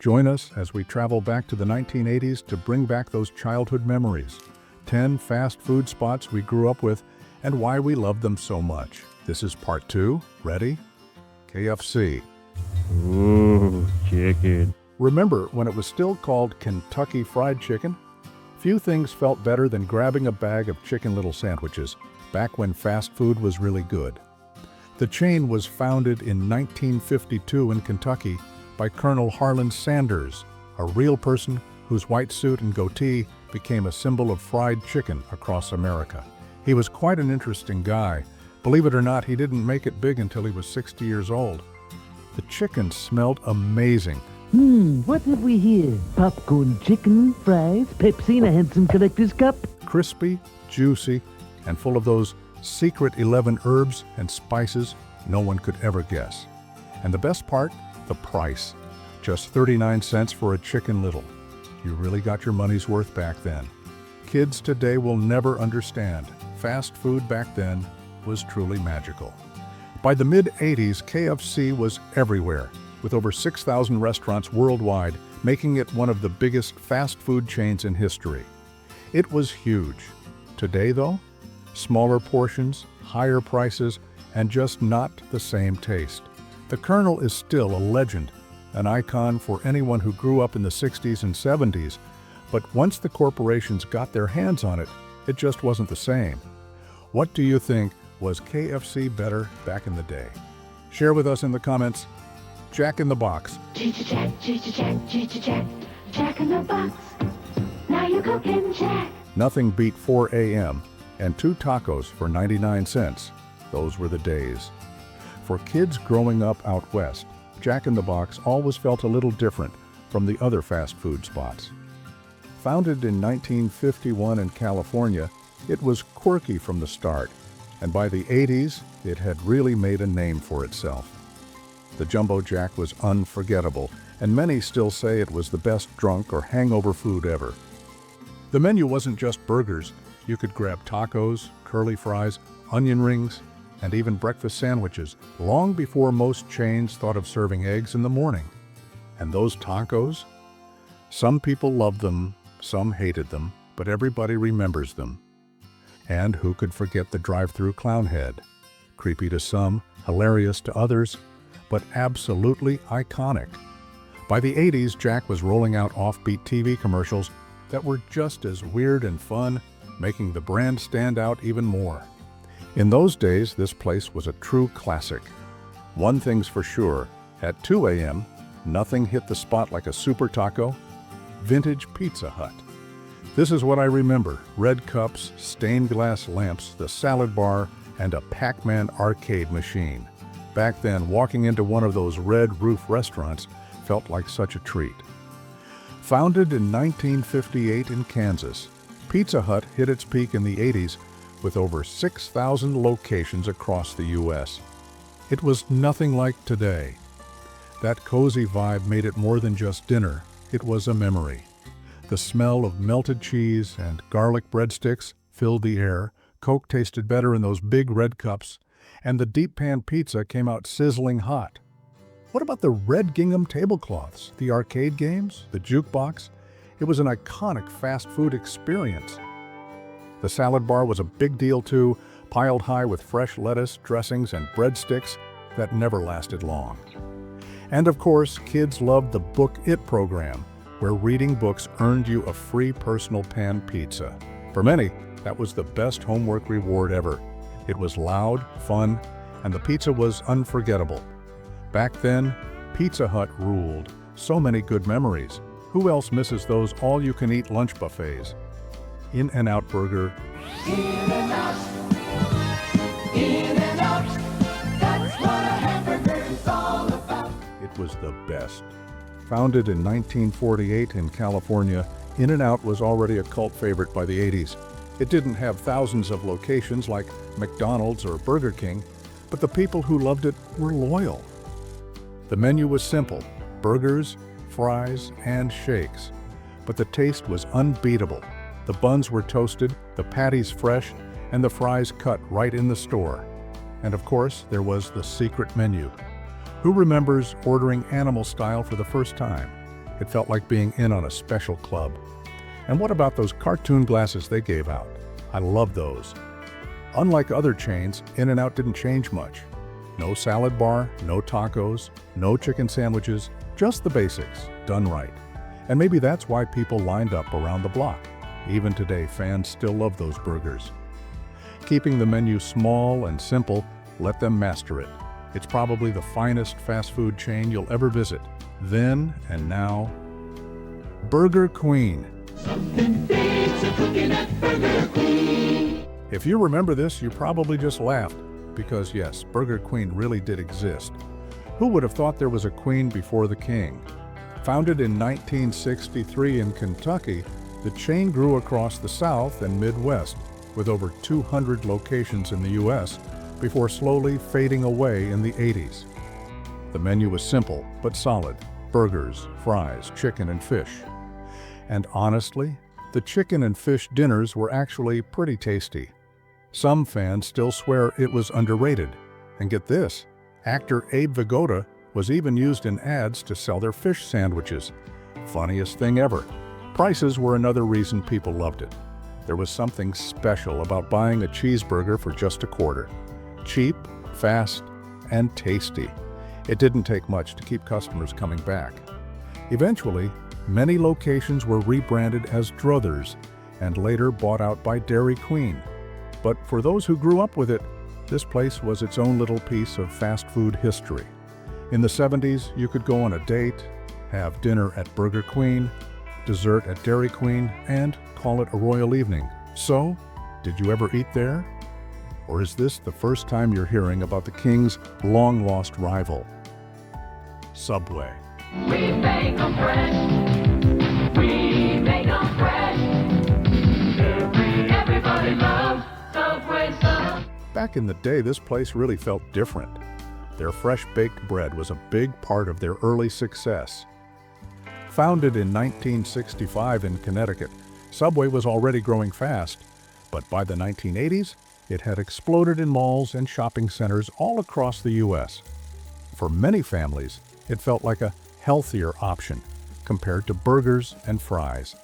Join us as we travel back to the 1980s to bring back those childhood memories. 10 fast food spots we grew up with and why we love them so much. This is part 2. Ready? KFC. Ooh, chicken. Remember when it was still called Kentucky Fried Chicken? Few things felt better than grabbing a bag of Chicken Little sandwiches, back when fast food was really good. The chain was founded in 1952 in Kentucky by Colonel Harlan Sanders, a real person whose white suit and goatee became a symbol of fried chicken across America. He was quite an interesting guy. Believe it or not, he didn't make it big until he was 60 years old. The chicken smelled amazing. What have we here? Popcorn, chicken, fries, Pepsi, and a handsome collector's cup? Crispy, juicy, and full of those secret 11 herbs and spices no one could ever guess. And the best part? The price. Just 39 cents for a Chicken Little. You really got your money's worth back then. Kids today will never understand. Fast food back then was truly magical. By the mid-80s, KFC was everywhere, with over 6,000 restaurants worldwide, making it one of the biggest fast food chains in history. It was huge. Today, though, smaller portions, higher prices, and just not the same taste. The Colonel is still a legend, an icon for anyone who grew up in the 60s and 70s, but once the corporations got their hands on it, it just wasn't the same. What do you think? Was KFC better back in the day? Share with us in the comments. Jack in the Box. Jack, Jack in the Box. Now you're cooking, Jack. Nothing beat 4 a.m. and 2 tacos for 99 cents. Those were the days. For kids growing up out west, Jack in the Box always felt a little different from the other fast food spots. Founded in 1951 in California, it was quirky from the start, and by the 80s, it had really made a name for itself. The Jumbo Jack was unforgettable, and many still say it was the best drunk or hangover food ever. The menu wasn't just burgers. You could grab tacos, curly fries, onion rings, and even breakfast sandwiches, long before most chains thought of serving eggs in the morning. And those tacos? Some people loved them, some hated them, but everybody remembers them. And who could forget the drive-through clown head? Creepy to some, hilarious to others, but absolutely iconic. By the 80s, Jack was rolling out offbeat TV commercials that were just as weird and fun, making the brand stand out even more. In those days, this place was a true classic. One thing's for sure, at 2 a.m., nothing hit the spot like a super taco. Vintage Pizza Hut. This is what I remember: red cups, stained glass lamps, the salad bar, and a Pac-Man arcade machine. Back then, walking into one of those red roof restaurants felt like such a treat. Founded in 1958 in Kansas, Pizza Hut hit its peak in the 80s with over 6,000 locations across the U.S. It was nothing like today. That cozy vibe made it more than just dinner, it was a memory. The smell of melted cheese and garlic breadsticks filled the air, Coke tasted better in those big red cups, and the deep pan pizza came out sizzling hot. What about the red gingham tablecloths, the arcade games, the jukebox? It was an iconic fast food experience. The salad bar was a big deal too, piled high with fresh lettuce, dressings, and breadsticks that never lasted long. And of course, kids loved the Book It program, where reading books earned you a free personal pan pizza. For many, that was the best homework reward ever. It was loud, fun, and the pizza was unforgettable. Back then, Pizza Hut ruled. So many good memories. Who else misses those all-you-can-eat lunch buffets? In-N-Out Burger. In-N-Out. In-N-Out. That's what a hamburger's all about. It was the best. Founded in 1948 in California, In-N-Out was already a cult favorite by the 80s. It didn't have thousands of locations like McDonald's or Burger King, but the people who loved it were loyal. The menu was simple: burgers, fries, and shakes. But the taste was unbeatable. The buns were toasted, the patties fresh, and the fries cut right in the store. And of course, there was the secret menu. Who remembers ordering animal style for the first time? It felt like being in on a special club. And what about those cartoon glasses they gave out? I love those. Unlike other chains, In-N-Out didn't change much. No salad bar, no tacos, no chicken sandwiches, just the basics, done right. And maybe that's why people lined up around the block. Even today, fans still love those burgers. Keeping the menu small and simple, let them master it. It's probably the finest fast food chain you'll ever visit. Then and now, Burger Queen. Something big's cooking at Burger Queen. If you remember this, you probably just laughed, because yes, Burger Queen really did exist. Who would have thought there was a queen before the king? Founded in 1963 in Kentucky, the chain grew across the South and Midwest, with over 200 locations in the U.S., before slowly fading away in the 80s. The menu was simple but solid: burgers, fries, chicken, and fish. And honestly, the chicken and fish dinners were actually pretty tasty. Some fans still swear it was underrated. And get this, actor Abe Vigoda was even used in ads to sell their fish sandwiches. Funniest thing ever. Prices were another reason people loved it. There was something special about buying a cheeseburger for just a quarter. Cheap, fast, and tasty. It didn't take much to keep customers coming back. Eventually, many locations were rebranded as Druthers and later bought out by Dairy Queen. But for those who grew up with it, this place was its own little piece of fast food history. In the 70s, you could go on a date, have dinner at Burger Queen, dessert at Dairy Queen, and call it a royal evening. So, did you ever eat there? Or is this the first time you're hearing about the King's long-lost rival? Subway. We make 'em fresh. We make 'em fresh. Everybody loves Subway stuff. Back in the day, this place really felt different. Their fresh-baked bread was a big part of their early success. Founded in 1965 in Connecticut, Subway was already growing fast, but by the 1980s, it had exploded in malls and shopping centers all across the U.S. For many families, it felt like a healthier option compared to burgers and fries.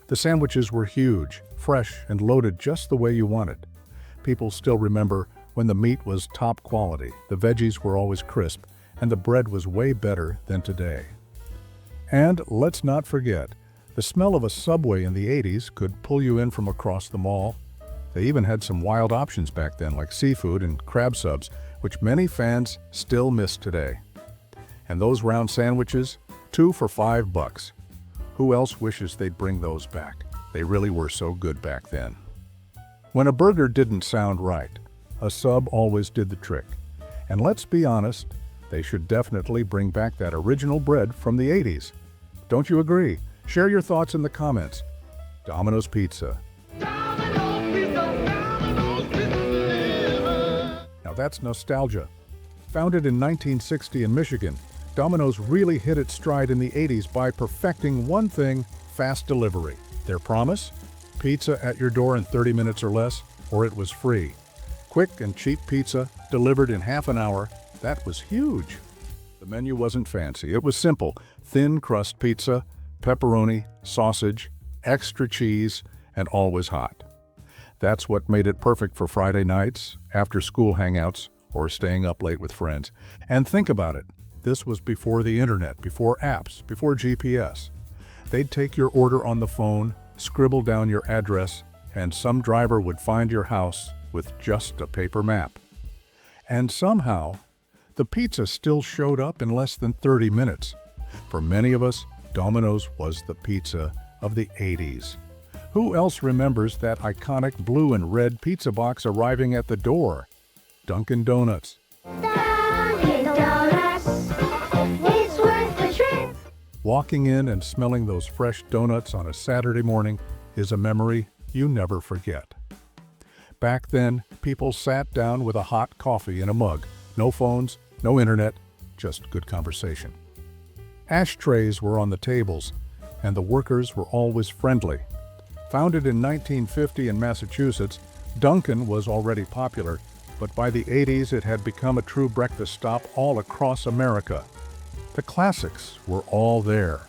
The sandwiches were huge, fresh, and loaded just the way you wanted. People still remember when the meat was top quality, the veggies were always crisp, and the bread was way better than today. And let's not forget, the smell of a Subway in the 80s could pull you in from across the mall. They even had some wild options back then, like seafood and crab subs, which many fans still miss today. And those round sandwiches, 2 for $5. Who else wishes they'd bring those back? They really were so good back then. When a burger didn't sound right, a sub always did the trick. And let's be honest, they should definitely bring back that original bread from the 80s. Don't you agree? Share your thoughts in the comments. Domino's Pizza. Now that's nostalgia. Founded in 1960 in Michigan, Domino's really hit its stride in the 80s by perfecting one thing: fast delivery. Their promise? Pizza at your door in 30 minutes or less, or it was free. Quick and cheap pizza, delivered in half an hour. That was huge. The menu wasn't fancy. It was simple: thin crust pizza, pepperoni, sausage, extra cheese, and always hot. That's what made it perfect for Friday nights, after school hangouts, or staying up late with friends. And think about it. This was before the internet, before apps, before GPS. They'd take your order on the phone, scribble down your address, and some driver would find your house with just a paper map. And somehow, the pizza still showed up in less than 30 minutes. For many of us, Domino's was the pizza of the 80s. Who else remembers that iconic blue and red pizza box arriving at the door? Dunkin Donuts. Dunkin' Donuts, it's worth the trip. Walking in and smelling those fresh donuts on a Saturday morning is a memory you never forget. Back then, people sat down with a hot coffee in a mug. No phones, no internet, just good conversation. Ashtrays were on the tables, and the workers were always friendly. Founded in 1950 in Massachusetts, Dunkin' was already popular, but by the 80s it had become a true breakfast stop all across America. The classics were all there: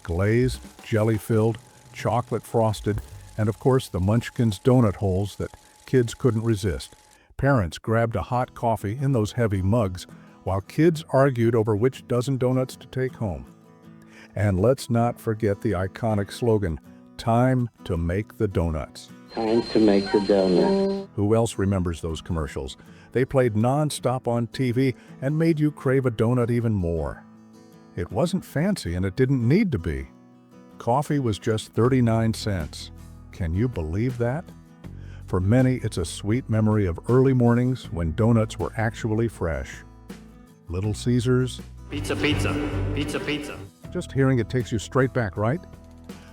glazed, jelly-filled, chocolate-frosted, and of course the Munchkins donut holes that kids couldn't resist. Parents grabbed a hot coffee in those heavy mugs, while kids argued over which dozen donuts to take home. And let's not forget the iconic slogan, "Time to make the donuts." Time to make the donut. Who else remembers those commercials? They played non-stop on TV and made you crave a donut even more. It wasn't fancy and it didn't need to be. Coffee was just 39 cents. Can you believe that? For many, it's a sweet memory of early mornings when donuts were actually fresh. Little Caesars. Pizza, pizza, pizza, pizza. Just hearing it takes you straight back, right?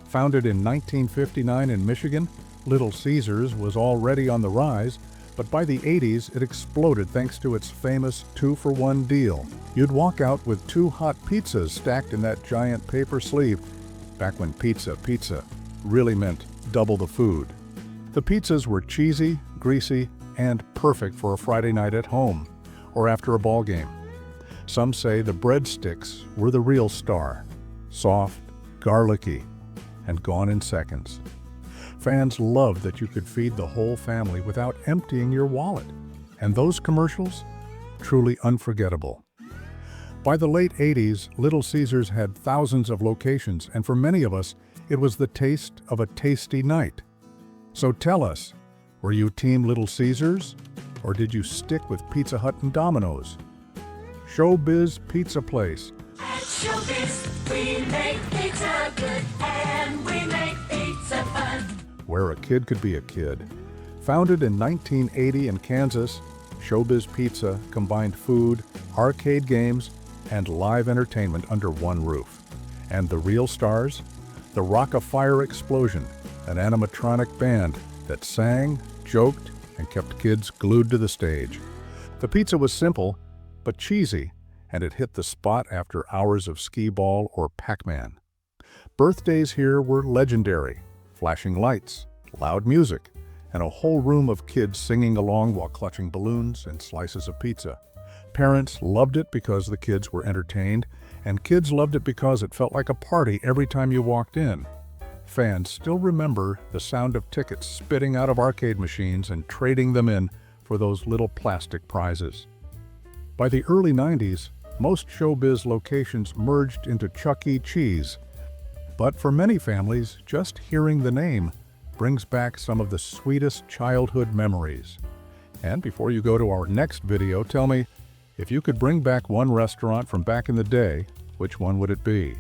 Founded in 1959 in Michigan, Little Caesars was already on the rise, but by the 80s it exploded thanks to its famous 2-for-1 deal. You'd walk out with 2 hot pizzas stacked in that giant paper sleeve, back when pizza really meant double the food. The pizzas were cheesy, greasy, and perfect for a Friday night at home or after a ball game. Some say the breadsticks were the real star, soft, garlicky, and gone in seconds. Fans loved that you could feed the whole family without emptying your wallet. And those commercials? Truly unforgettable. By the late 80s, Little Caesars had thousands of locations, and for many of us, it was the taste of a tasty night. So tell us, were you Team Little Caesars, or did you stick with Pizza Hut and Domino's? ShowBiz Pizza Place, At ShowBiz, we make pizza good and we make pizza fun. where a kid could be a kid. Founded in 1980 in Kansas, ShowBiz Pizza combined food, arcade games, and live entertainment under one roof. And the real stars? The Rock-a-Fire Explosion, an animatronic band that sang, joked, and kept kids glued to the stage. The pizza was simple, but cheesy, and it hit the spot after hours of skee-ball or Pac-Man. Birthdays here were legendary. Flashing lights, loud music, and a whole room of kids singing along while clutching balloons and slices of pizza. Parents loved it because the kids were entertained, and kids loved it because it felt like a party every time you walked in. Fans still remember the sound of tickets spitting out of arcade machines and trading them in for those little plastic prizes. By the early 90s, most ShowBiz locations merged into Chuck E. Cheese. But for many families, just hearing the name brings back some of the sweetest childhood memories. And before you go to our next video, tell me, if you could bring back one restaurant from back in the day, which one would it be?